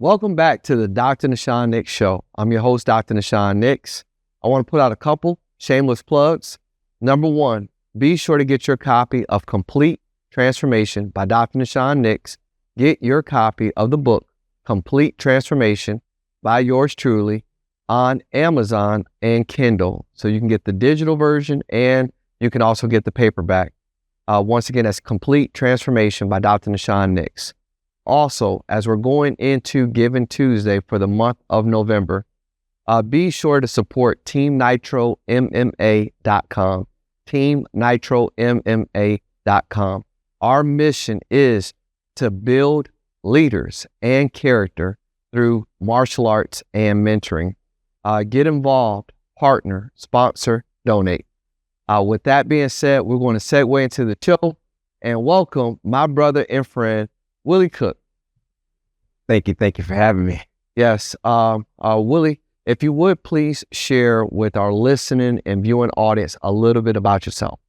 Welcome back to the Dr. Nahshon Nicks Show. I'm your host, Dr. Nahshon Nicks. I want to put out a couple shameless plugs. Number one, be sure to get your copy of Complete Transformation by Dr. Nahshon Nicks. Get your copy of the book, Complete Transformation by yours truly, on Amazon and Kindle. So you can get the digital version and you can also get the paperback. Once again, that's Complete Transformation by Dr. Nahshon Nicks. Also, as we're going into Giving Tuesday for the month of November, be sure to support TeamNitroMMA.com. TeamNitroMMA.com. Our mission is to build leaders and character through martial arts and mentoring. Get involved, partner, sponsor, donate. With that being said, we're going to segue into the show and welcome my brother and friend, Willie Cook. Thank you for having me. Yes, Willie, if you would please share with our listening and viewing audience a little bit about yourself.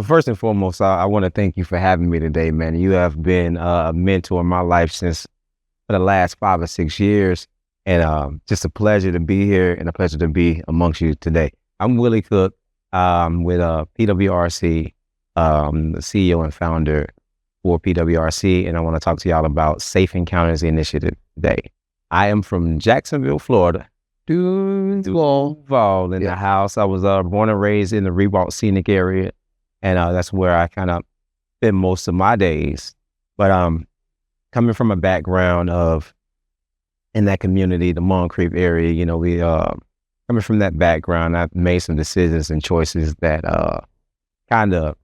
First and foremost, I want to thank you for having me today, man. You have been a mentor in my life for the last 5 or 6 years, and just a pleasure to be here and a pleasure to be amongst you today. I'm Willie Cook with PWRC, the CEO and founder for PWRC, and I want to talk to y'all about Safe Encounters Initiative today. I am from Jacksonville, Florida. Duval in the house. I was born and raised in the Ribault Scenic area, and that's where I kind of spend most of my days. But coming from a background of in that community, the Moncrief area, you know, we coming from that background, I've made some decisions and choices that kind of,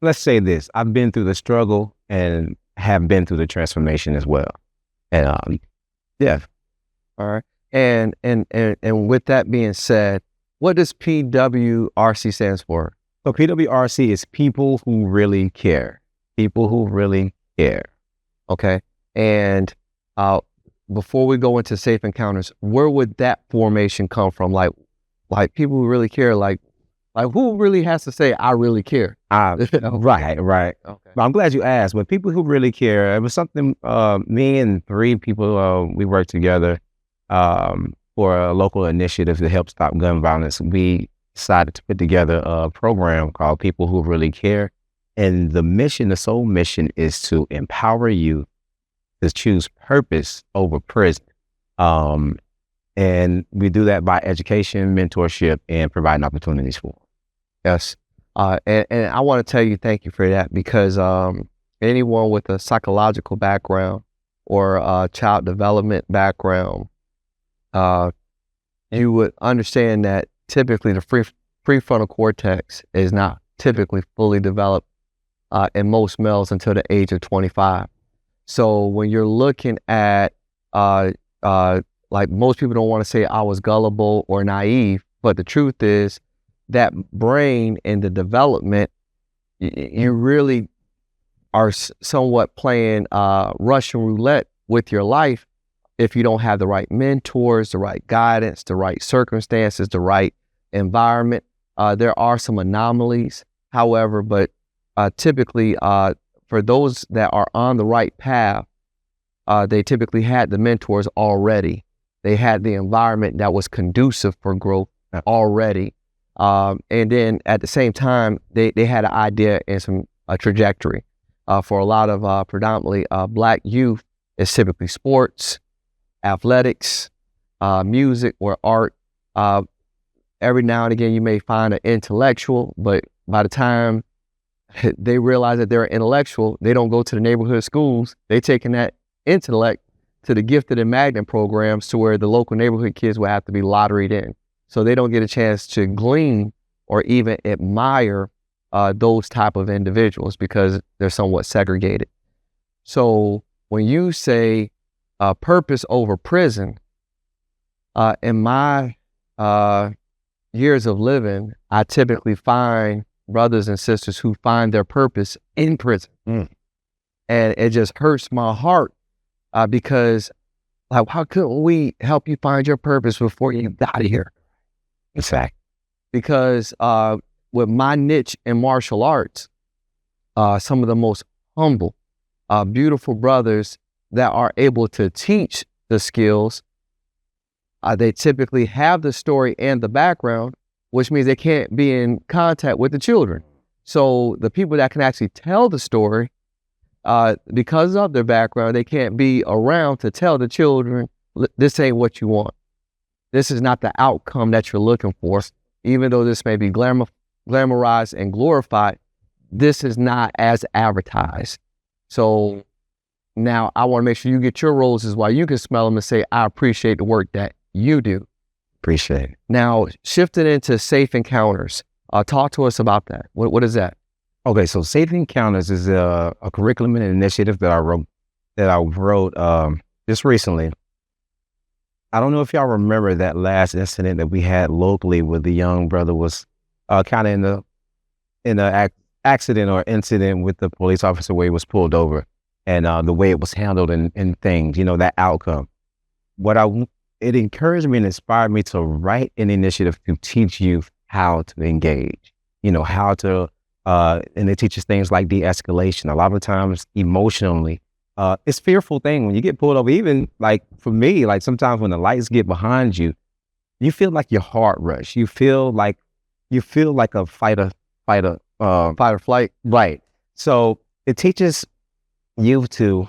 let's say this, I've been through the struggle and have been through the transformation as well. And yeah. All right. And with that being said, what does PWRC stands for? So PWRC is people who really care. People who really care. Okay. And before we go into Safe Encounters, where would that formation come from? Like people who really care, like who really has to say, I really care? Right. Okay. But I'm glad you asked. But people who really care, it was something, me and 3 people, we worked together for a local initiative to help stop gun violence. We decided to put together a program called People Who Really Care. And the mission, the sole mission, is to empower you to choose purpose over prison. And we do that by education, mentorship, and providing opportunities for them. Yes. And I want to tell you thank you for that, because anyone with a psychological background or a child development background, you would understand that typically the prefrontal cortex is not typically fully developed in most males until the age of 25. So when you're looking at, like most people don't want to say I was gullible or naive, but the truth is that brain and the development, you really are somewhat playing Russian roulette with your life if you don't have the right mentors, the right guidance, the right circumstances, the right environment. There are some anomalies, however, but typically for those that are on the right path, they typically had the mentors already. They had the environment that was conducive for growth already. And then at the same time, they had an idea and a trajectory. For a lot of predominantly Black youth, it's typically sports, athletics, music, or art. Every now and again, you may find an intellectual, but by the time they realize that they're intellectual, they don't go to the neighborhood schools. They're taking that intellect to the gifted and magnet programs, to where the local neighborhood kids will have to be lotteried in. So they don't get a chance to glean or even admire those type of individuals, because they're somewhat segregated. So when you say purpose over prison, in my years of living, I typically find brothers and sisters who find their purpose in prison. And it just hurts my heart because, like, how couldn't we help you find your purpose before you got here? Exactly. Because with my niche in martial arts, some of the most humble, beautiful brothers that are able to teach the skills, they typically have the story and the background, which means they can't be in contact with the children. So the people that can actually tell the story, because of their background, they can't be around to tell the children, this ain't what you want. This is not the outcome that you're looking for. Even though this may be glamorized and glorified, this is not as advertised. So now I want to make sure you get your roses while you can smell them and say, I appreciate the work that you do. Appreciate it. Now, shifting into safe encounters, talk to us about that. What is that? Okay, so Safe Encounters is a curriculum and initiative that I wrote just recently. I don't know if y'all remember that last incident that we had locally where the young brother was kind of in a accident or incident with the police officer where he was pulled over, and the way it was handled and things, that outcome. It encouraged me and inspired me to write an initiative to teach youth how to engage, how to, and it teaches things like de-escalation. A lot of times emotionally, it's a fearful thing when you get pulled over. Even like for me, like sometimes when the lights get behind you, you feel like your heart rush. You feel like a fight or flight. Right. So it teaches you to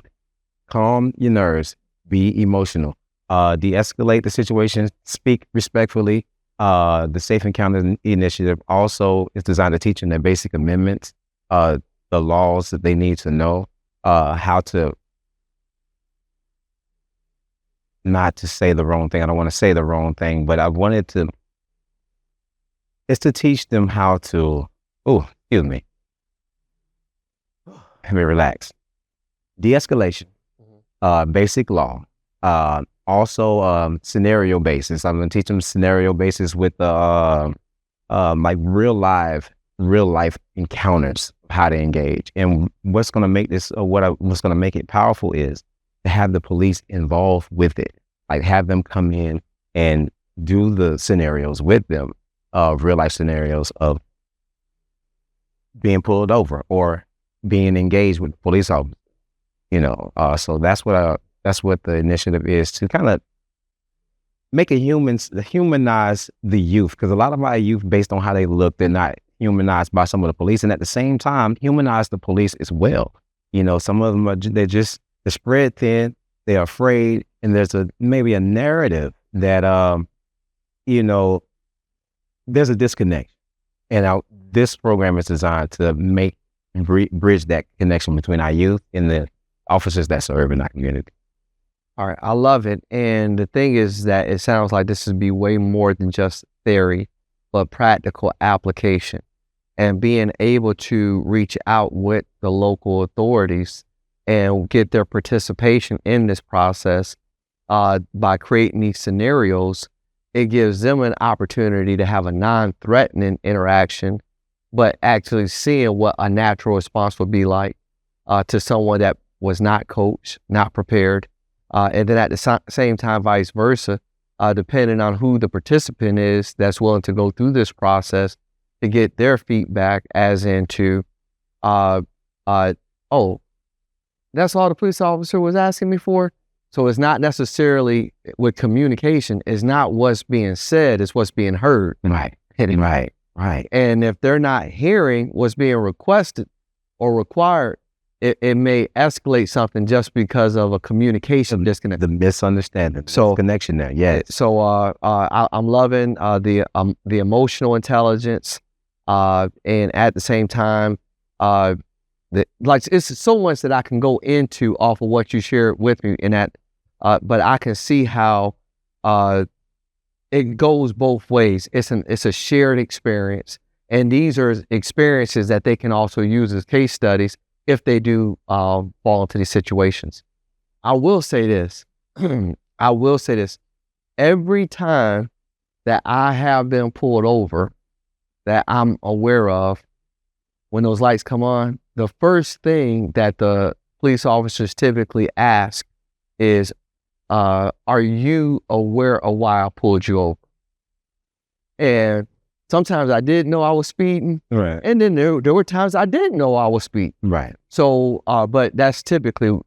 calm your nerves, be emotional, de-escalate the situation, speak respectfully. The Safe Encounters Initiative also is designed to teach them their basic amendments, the laws that they need to know, how to not to say the wrong thing. I don't want to say the wrong thing, but it's to teach them how to, excuse me. Let me relax. De-escalation, basic law, also scenario basis. I'm going to teach them scenario basis with like real life encounters, how to engage. And what's going to make this, what's going to make it powerful is to have the police involved with it. Like have them come in and do the scenarios with them, real life scenarios of being pulled over or being engaged with police officers. So that's what the initiative is, to kind of make humanize the youth, because a lot of our youth, based on how they look, they're not humanized by some of the police, and at the same time humanize the police as well. Some of them they're spread thin, they're afraid, and there's maybe a narrative that there's a disconnect, and this program is designed to bridge that connection between our youth and the officers that serve in our community. All right, I love it. And the thing is that it sounds like this would be way more than just theory, but practical application, and being able to reach out with the local authorities and get their participation in this process by creating these scenarios. It gives them an opportunity to have a non-threatening interaction, but actually seeing what a natural response would be like to someone that was not coached, not prepared. And then at the same time, vice versa, depending on who the participant is that's willing to go through this process to get their feedback as into, that's all the police officer was asking me for. So it's not necessarily with communication, it's not what's being said, it's what's being heard. Right. Right. And if they're not hearing what's being requested or required, it may escalate something just because of a communication disconnect. The misunderstanding, so connection there. Yes. So I'm loving the emotional intelligence, and at the same time, it's so much that I can go into off of what you shared with me in that, but I can see how it goes both ways. It's a shared experience, and these are experiences that they can also use as case studies if they do fall into these situations. I will say this. Every time that I have been pulled over that I'm aware of, when those lights come on, the first thing that the police officers typically ask is, are you aware of why I pulled you over? And sometimes I didn't know I was speeding. Right. And then there were times I didn't know I was speeding. Right. So, but that's typically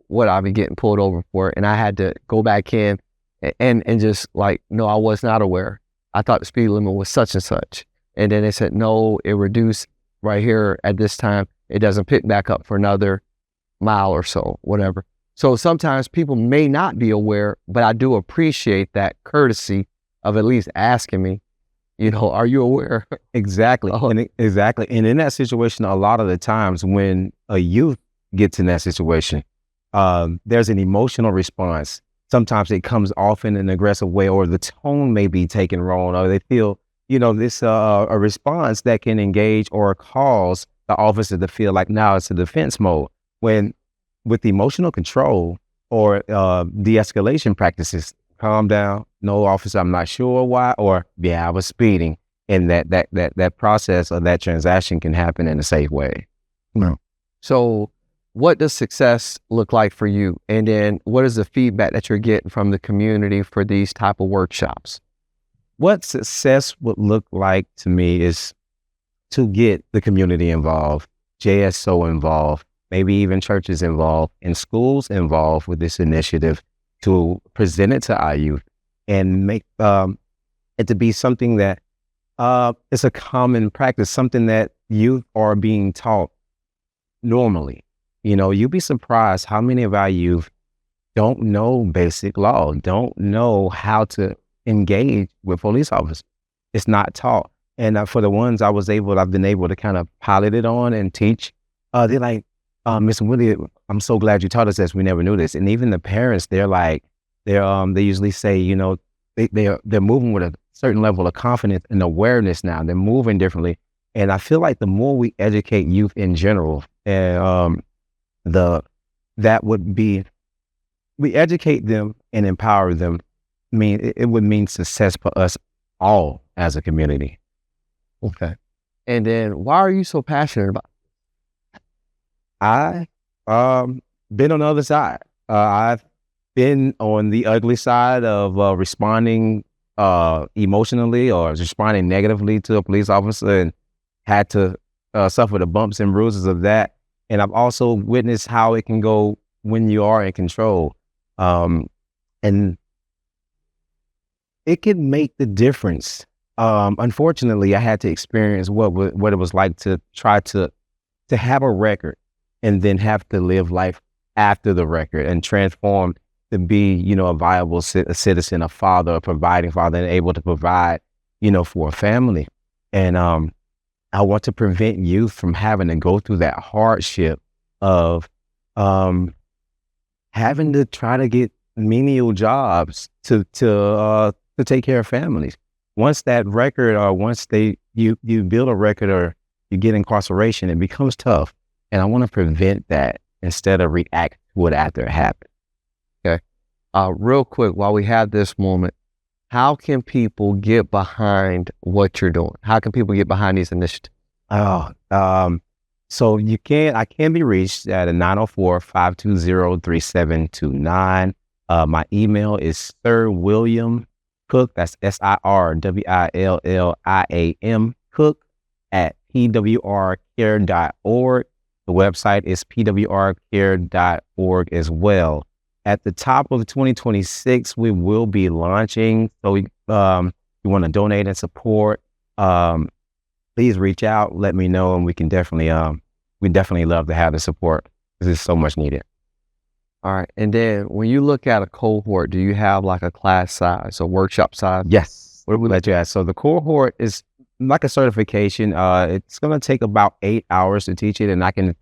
what I've been getting pulled over for. And I had to go back in and just like, no, I was not aware. I thought the speed limit was such and such. And then they said, no, it reduced right here at this time. It doesn't pick back up for another mile or so, whatever. So sometimes people may not be aware, but I do appreciate that courtesy of at least asking me, you know, are you aware? Exactly. Exactly. And in that situation, a lot of the times when a youth gets in that situation, there's an emotional response. Sometimes it comes off in an aggressive way, or the tone may be taken wrong, or they feel, you know, this a response that can engage or cause the officer to feel like now it's a defense mode. When with emotional control or de-escalation practices, calm down, no officer, I'm not sure why, or yeah, I was speeding, and that process or that transaction can happen in a safe way. No. So what does success look like for you? And then what is the feedback that you're getting from the community for these type of workshops? What success would look like to me is to get the community involved, JSO involved, maybe even churches involved, and schools involved with this initiative, to present it to our youth and make it to be something that is a common practice, something that youth are being taught normally. You know, you'd be surprised how many of our youth don't know basic law, don't know how to engage with police officers. It's not taught. And for the ones I've been able to kind of pilot it on and teach, they're like, Miss Willie, I'm so glad you taught us this. We never knew this. And even the parents, they're like, they usually say, you know, they're moving with a certain level of confidence and awareness now. They're moving differently. And I feel like the more we educate youth in general, and we educate them and empower them. I mean, it would mean success for us all as a community. Okay. And then why are you so passionate about it? I been on the other side. I've been on the ugly side of responding emotionally or responding negatively to a police officer, and had to suffer the bumps and bruises of that. And I've also witnessed how it can go when you are in control. And it can make the difference. Unfortunately, I had to experience what it was like to try to have a record and then have to live life after the record and transform to be, you know, a viable citizen, a father, a providing father, and able to provide, you know, for a family. And I want to prevent youth from having to go through that hardship of having to try to get menial jobs to take care of families. Once that record, or once you build a record or you get incarceration, it becomes tough. And I want to prevent that instead of react to it after it happens. Okay. Real quick, while we have this moment, how can people get behind what you're doing? How can people get behind these initiatives? So I can be reached at 904-520-3729. My email is Sir William Cook, that's SIRWILLIAM Cook at pwrcare.org. The website is pwrcare.org as well. At the top of 2026, we will be launching. So you want to donate and support, please reach out, let me know, and we definitely love to have the support. This is so much needed. All right. And then when you look at a cohort, do you have like a class size or workshop size? Yes. What would let you ask? So the cohort is like a certification. It's going to take about 8 hours to teach it, and it can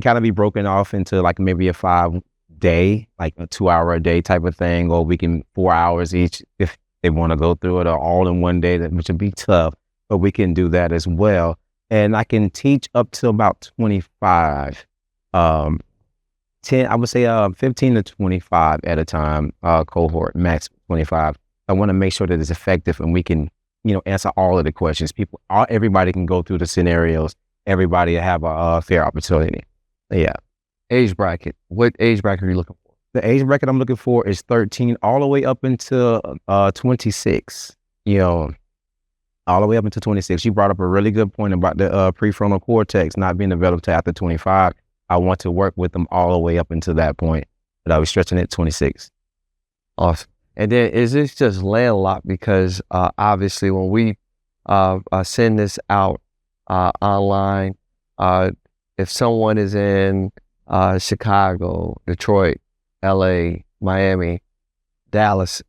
kind of be broken off into like maybe a 5-day, like a 2-hour-a-day type of thing, or we can 4 hours each if they want to go through it, or all in one day, which would be tough, but we can do that as well. And I can teach up to about 25, 15 to 25 at a time, cohort, max 25. I want to make sure that it's effective and we can, you know, answer all of the questions. Everybody can go through the scenarios. Everybody have a fair opportunity. Yeah. Age bracket. What age bracket are you looking for? The age bracket I'm looking for is 13 all the way up into 26. You know, all the way up into 26. You brought up a really good point about the prefrontal cortex not being developed till after 25. I want to work with them all the way up until that point. But I was stretching at 26. Awesome. And then is this just landlocked? Because obviously when we send this out online, if someone is in Chicago, Detroit, LA, Miami, Dallas,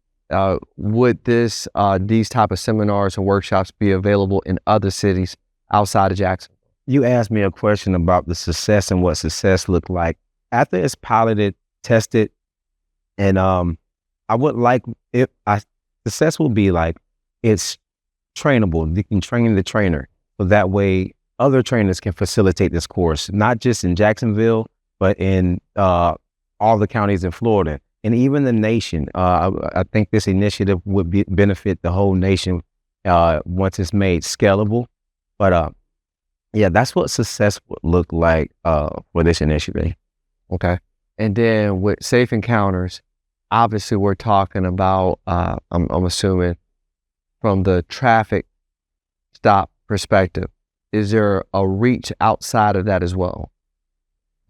would these type of seminars and workshops be available in other cities outside of Jackson? You asked me a question about the success and what success looked like. After it's piloted, tested, and I would like success will be like it's trainable. You can train the trainer, so that way other trainers can facilitate this course, not just in Jacksonville, but in all the counties in Florida and even the nation. I think this initiative would benefit the whole nation once it's made scalable. But yeah, that's what success would look like for this initiative. Okay. And then with Safe Encounters, obviously we're talking about, I'm assuming from the traffic stop perspective, is there a reach outside of that as well?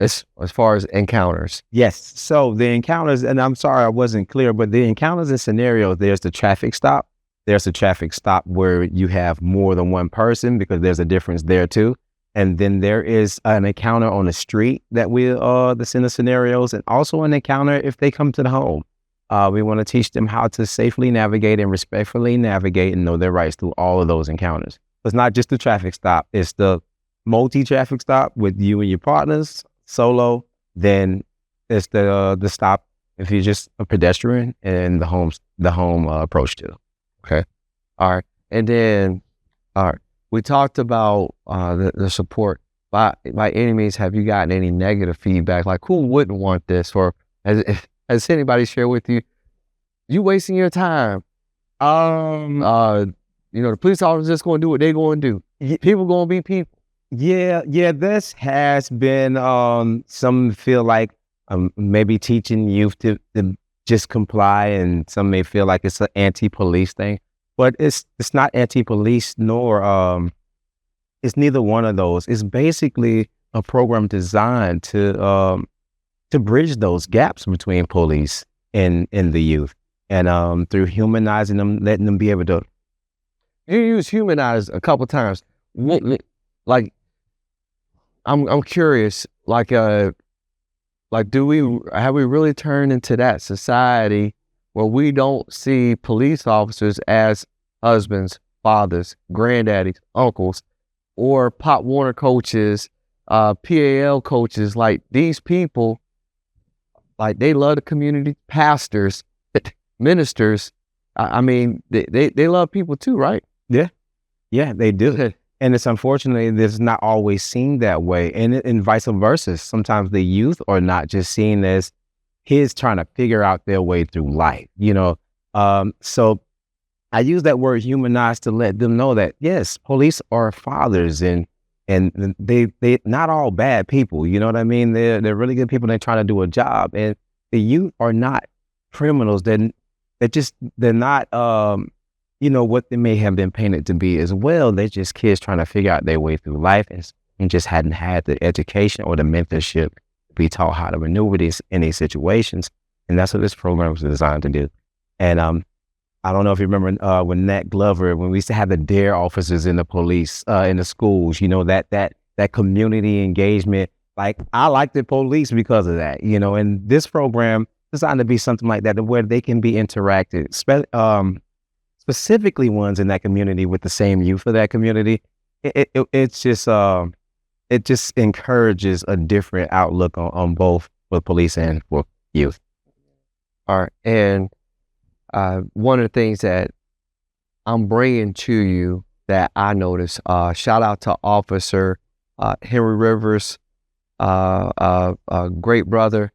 As far as encounters? Yes. So the encounters, and I'm sorry I wasn't clear, but the encounters and scenarios, there's the traffic stop. There's a traffic stop where you have more than one person because there's a difference there too. And then there is an encounter on the street that's in the scenarios, and also an encounter if they come to the home. We want to teach them how to safely navigate and respectfully navigate and know their rights through all of those encounters. It's not just the traffic stop. It's the multi-traffic stop with you and your partners, solo. Then it's the stop if you're just a pedestrian, and the home approach to. Okay. All right. And then, all right, we talked about the support. By any means, have you gotten any negative feedback? Like, who wouldn't want this? Or has anybody shared with you, you wasting your time? The police officers just going to do what they're going to do. People going to be people. Yeah. This has been, some feel like maybe teaching youth to just comply, and some may feel like it's an anti-police thing, but it's not anti-police, nor it's neither one of those. It's basically a program designed to bridge those gaps between police and the youth, and through humanizing them, letting them be able to. You use humanize a couple times. Like, I'm curious. Like, have we really turned into that society where we don't see police officers as husbands, fathers, granddaddies, uncles, or Pop Warner coaches, PAL coaches? Like, these people, like, they love the community, pastors, ministers. I mean, they love people too, right? Yeah, they do. And it's unfortunately, it's not always seen that way, and vice versa. Sometimes the youth are not just seen as kids trying to figure out their way through life, So I use that word humanize to let them know that, yes, police are fathers, and they not all bad people. You know what I mean? They're really good people. They're trying to do a job, and the youth are not criminals. They're not what they may have been painted to be as well. They're just kids trying to figure out their way through life, and just hadn't had the education or the mentorship to be taught how to maneuver in these situations. And that's what this program was designed to do. And I don't know if you remember when Nat Glover, when we used to have the DARE officers in the police, in the schools, that community engagement. Like, I like the police because of that, and this program designed to be something like that, where they can be interacted, specifically ones in that community with the same youth of that community. It just encourages a different outlook on both for police and for youth. All right. And one of the things that I'm bringing to you that I noticed, shout out to Officer Henry Rivers, great brother.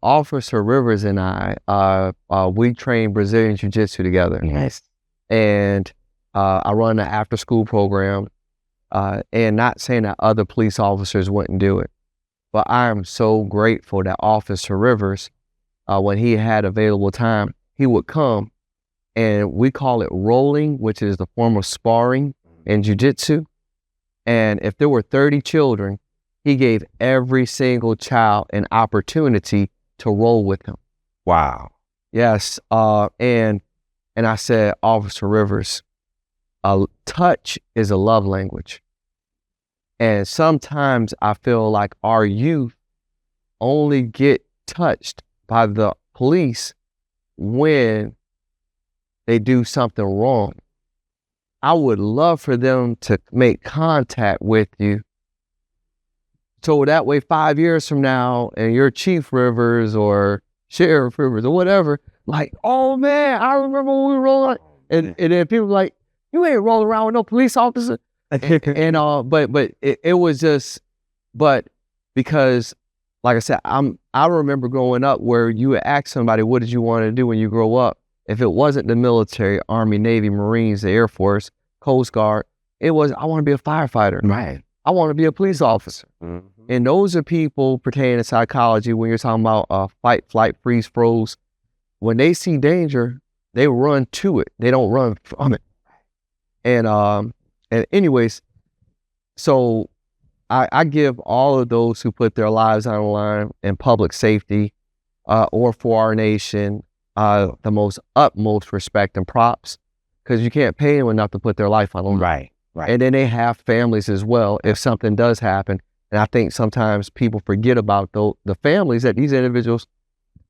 Officer Rivers and I, we train Brazilian Jiu-Jitsu together. Nice. And I run an after-school program, and not saying that other police officers wouldn't do it, but I am so grateful that Officer Rivers, when he had available time, he would come, and we call it rolling, which is the form of sparring in Jiu-Jitsu. And if there were 30 children, he gave every single child an opportunity to roll with him. Wow. Yes. And I said, Officer Rivers, touch is a love language. And sometimes I feel like our youth only get touched by the police when they do something wrong. I would love for them to make contact with you, so that way 5 years from now, and you're Chief Rivers or Sheriff Rivers or whatever, like, oh man, I remember when we were rolling, and then people were like, you ain't rolling around with no police officer. But it was just, but because, like I said, I remember growing up where you would ask somebody, what did you want to do when you grow up? If it wasn't the military, Army, Navy, Marines, the Air Force, Coast Guard, it was, I want to be a firefighter. Right. I want to be a police officer. Mm-hmm. And those are people pertaining to psychology. When you're talking about fight, flight, freeze, froze, when they see danger, they run to it. They don't run from it. And anyways, so I give all of those who put their lives on the line in public safety or for our nation the most utmost respect and props, because you can't pay them enough to put their life on the line. Right, right. And then they have families as well if something does happen. And I think sometimes people forget about the families that these individuals,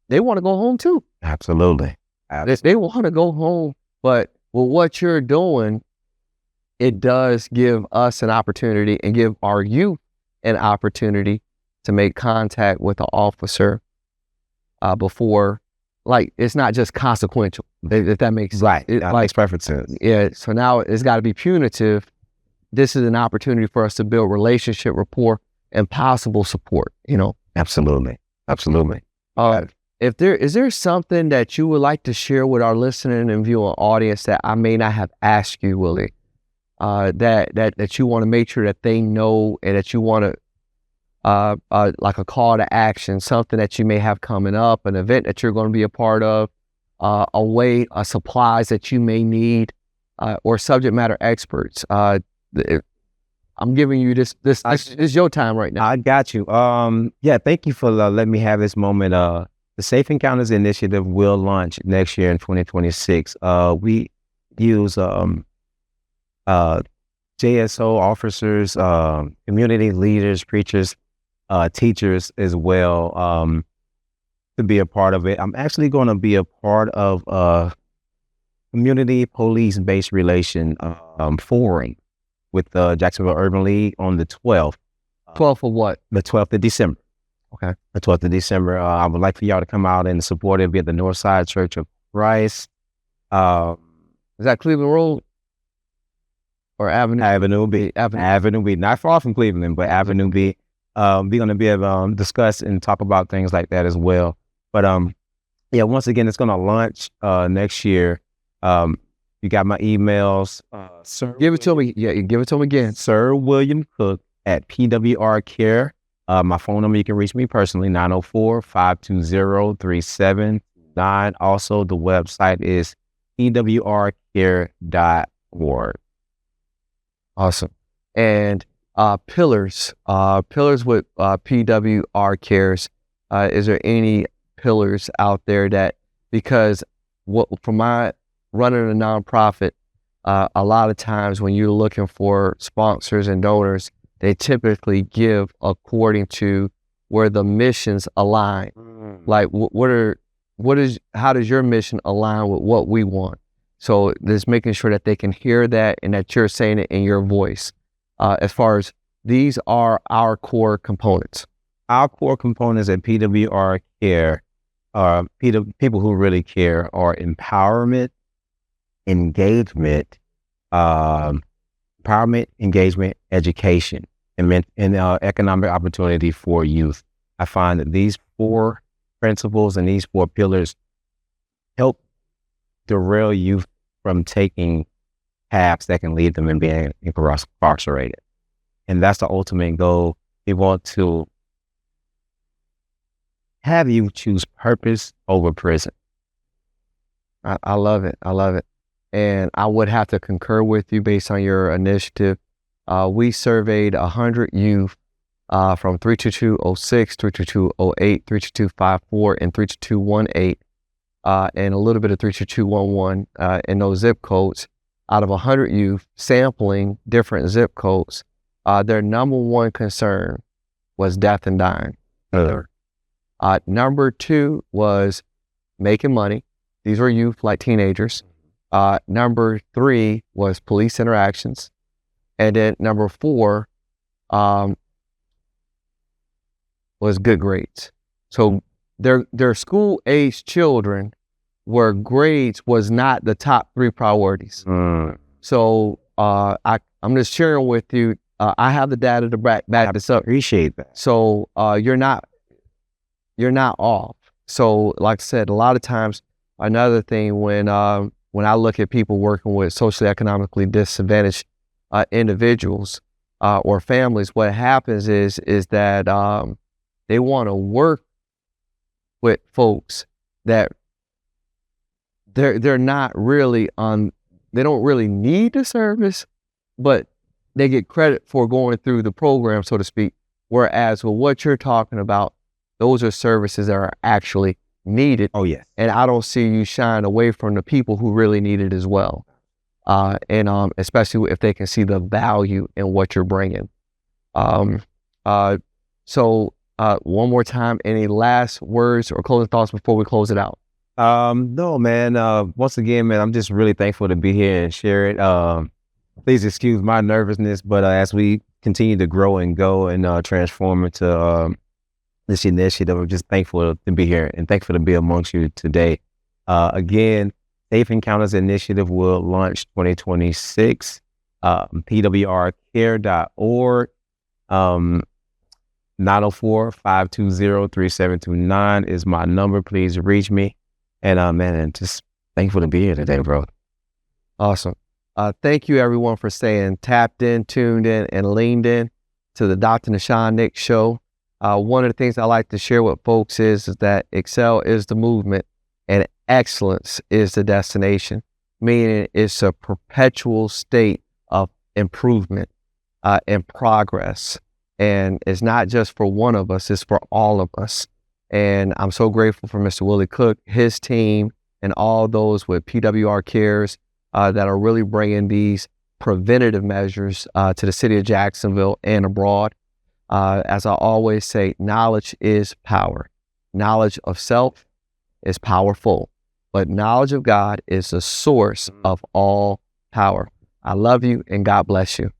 they want to go home too. Absolutely. They want to go home, but with what you're doing, it does give us an opportunity and give our youth an opportunity to make contact with the officer before, like, it's not just consequential, if that makes sense. Right, that makes perfect sense. Yeah, so now it's got to be punitive. This is an opportunity for us to build relationship, rapport, and possible support, you know? Absolutely, absolutely. Is there something that you would like to share with our listening and viewing audience that I may not have asked you, Willie, that you want to make sure that they know, and that you want to, like a call to action, something that you may have coming up, an event that you're going to be a part of, supplies that you may need, or subject matter experts? I'm giving you this is your time right now. I got you. Yeah, thank you for letting me have this moment. The Safe Encounters Initiative will launch next year in 2026. We use JSO officers, community leaders, preachers, teachers as well, to be a part of it. I'm actually going to be a part of a community police-based relation forum with the Jacksonville Urban League on the 12th. 12th of what? The 12th of December. Okay. The 12th of December. I would like for y'all to come out and support it. Be at the Northside Church of Christ. Is that Cleveland Road? Or Avenue? Avenue B. Avenue B. Not far from Cleveland, but Avenue B. We're going to be able to discuss and talk about things like that as well. But yeah, once again, it's going to launch next year. You got my emails. Sir, give it to me. Yeah, give it to me again. Sir William Cook at PWR Care. My phone number, you can reach me personally, 904-520-3729. Also, the website is pwrcare.org. Awesome. And pillars with PWR Cares. Is there any pillars out there that, because from my running a nonprofit, a lot of times when you're looking for sponsors and donors, they typically give according to where the missions align. Like how does your mission align with what we want? So just making sure that they can hear that and that you're saying it in your voice. As far as these are our core components. Our core components at PWR Care, people who really care, are empowerment, engagement, education, and economic opportunity for youth. I find that these 4 principles and these 4 pillars help derail youth from taking paths that can lead them in being incarcerated. And that's the ultimate goal. We want to have you choose purpose over prison. I love it. I love it. And I would have to concur with you based on your initiative. We surveyed 100 youth from 32206, 32208, 32254, and 32218, and a little bit of 32211 in those zip codes. Out of 100 youth sampling different zip codes, their number one concern was death and dying. Number two was making money. These were youth, like teenagers. Number three was police interactions. And then number four was good grades. So their school-age children where grades was not the top three priorities. So I'm just sharing with you, I have the data to back this up. Appreciate that. So you're not off. So like I said, a lot of times, another thing when I look at people working with socially economically disadvantaged individuals or families, what happens is that they want to work with folks that they're not really on, they don't really need the service, but they get credit for going through the program, so to speak. Whereas with what you're talking about, those are services that are actually needed. Oh, yes. And I don't see you shying away from the people who really need it as well. And especially if they can see the value in what you're bringing. So one more time, any last words or closing thoughts before we close it out? No, man. Once again, man, I'm just really thankful to be here and share it. Please excuse my nervousness, but as we continue to grow and go and transform into this initiative, I'm just thankful to be here and thankful to be amongst you today. Again, Safe Encounters Initiative will launch 2026. pwrcare.org. 904-520-3729 is my number. Please reach me. And man, just thankful to be here today, bro. Awesome. Thank you everyone for staying tapped in, tuned in, and leaned in to the Dr. Nahshon Nicks Show. One of the things I like to share with folks is that excel is the movement and excellence is the destination, meaning it's a perpetual state of improvement and progress. And it's not just for one of us, it's for all of us. And I'm so grateful for Mr. Willie Cook, his team, and all those with PWR Cares that are really bringing these preventative measures to the city of Jacksonville and abroad. As I always say, knowledge is power. Knowledge of self is powerful, but knowledge of God is the source of all power. I love you and God bless you.